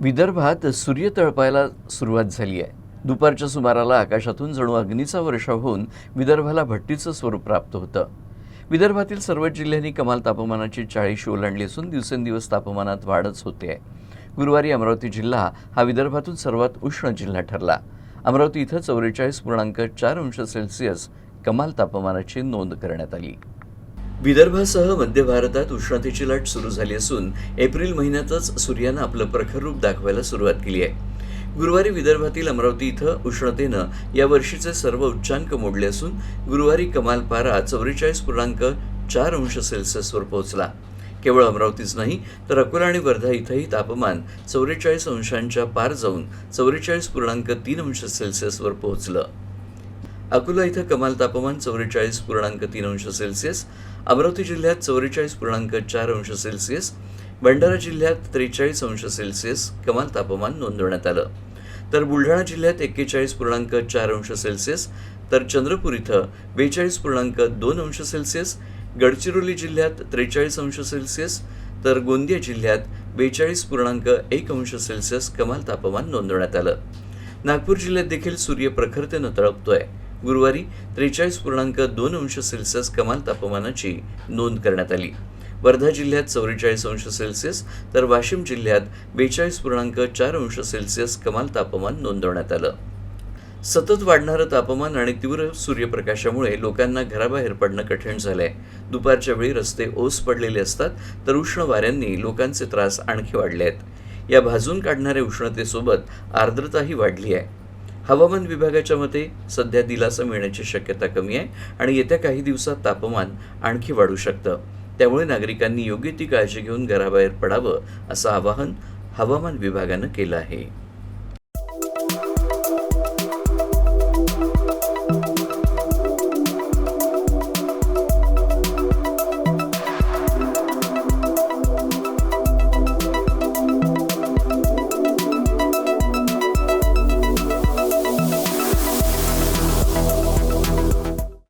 विदर्भात सूर्य तळपायला सुरुवात झाली आहे. दुपारच्या सुमाराला आकाशातून जणू अग्नीचा वर्षाव होऊन विदर्भाला भट्टीचं स्वरूप प्राप्त होतं. विदर्भातील सर्वच जिल्ह्यांनी कमाल तापमानाची 40 ओलांडली असून दिवसेंदिवस तापमानात वाढच होते आहे. गुरुवारी अमरावती जिल्हा हा विदर्भातून सर्वात उष्ण जिल्हा ठरला. अमरावती इथं 44.4 अंश सेल्सिअस कमाल तापमानाची नोंद करण्यात आली. विदर्भासह मध्य भारतात उष्णतेची लाट सुरू झाली असून एप्रिल महिन्यातच सूर्यानं आपलं प्रखर रूप दाखवायला सुरुवात केली आहे. गुरुवारी विदर्भातील अमरावती इथं उष्णतेनं या वर्षीचे सर्व उच्चांक मोडले असून गुरुवारी कमाल पारा 44.4 अंश सेल्सिअसवर पोहोचला. केवळ अमरावतीच नाही तर अकोला आणि वर्धा इथंही तापमान 44 अंशांच्या पार जाऊन 44.3 अंश सेल्सिअसवर पोहोचलं. अकोला इथं कमाल तापमान 44.3 अंश सेल्सिअस, अमरावती जिल्ह्यात 44.4 अंश सेल्सिअस, भंडारा जिल्ह्यात 43 अंश सेल्सिअस कमाल तापमान नोंदवण्यात आलं. तर बुलढाणा जिल्ह्यात 41.4 अंश सेल्सिअस, तर चंद्रपूर इथं 42.2 अंश सेल्सिअस, गडचिरोली जिल्ह्यात 43 अंश सेल्सिअस, तर गोंदिया जिल्ह्यात 42.1 अंश सेल्सिअस कमाल तापमान नोंदवण्यात आलं. नागपूर जिल्ह्यात देखील सूर्य प्रखरतेनं तळपतोय. गुरुवारी 43.2 अंश सेल्सिअस कमाल तापमानाची नोंद करण्यात आली. वर्धा जिल्ह्यात 44 अंश सेल्सिअस तर वाशिम जिल्ह्यात 42.4 अंश सेल्सिअस कमाल तापमान नोंदवण्यात आलं. सतत वाढणारं तापमान आणि तीव्र सूर्यप्रकाशामुळे लोकांना घराबाहेर पडणं कठीण झालंय. दुपारच्या वेळी रस्ते ओस पडलेले असतात तर उष्ण वाऱ्यांनी लोकांचे त्रास आणखी वाढले आहेत. या भाजून काढणाऱ्या उष्णतेसोबत आर्द्रताही वाढली आहे. हवामान विभागाच्या मते सध्या दिलासा मिळण्याची शक्यता कमी आहे आणि येत्या काही दिवसात तापमान आणखी वाढू शकतं. त्यामुळे नागरिकांनी योग्य ती काळजी घेऊन घराबाहेर पडावं असं आवाहन हवामान विभागानं केलं आहे.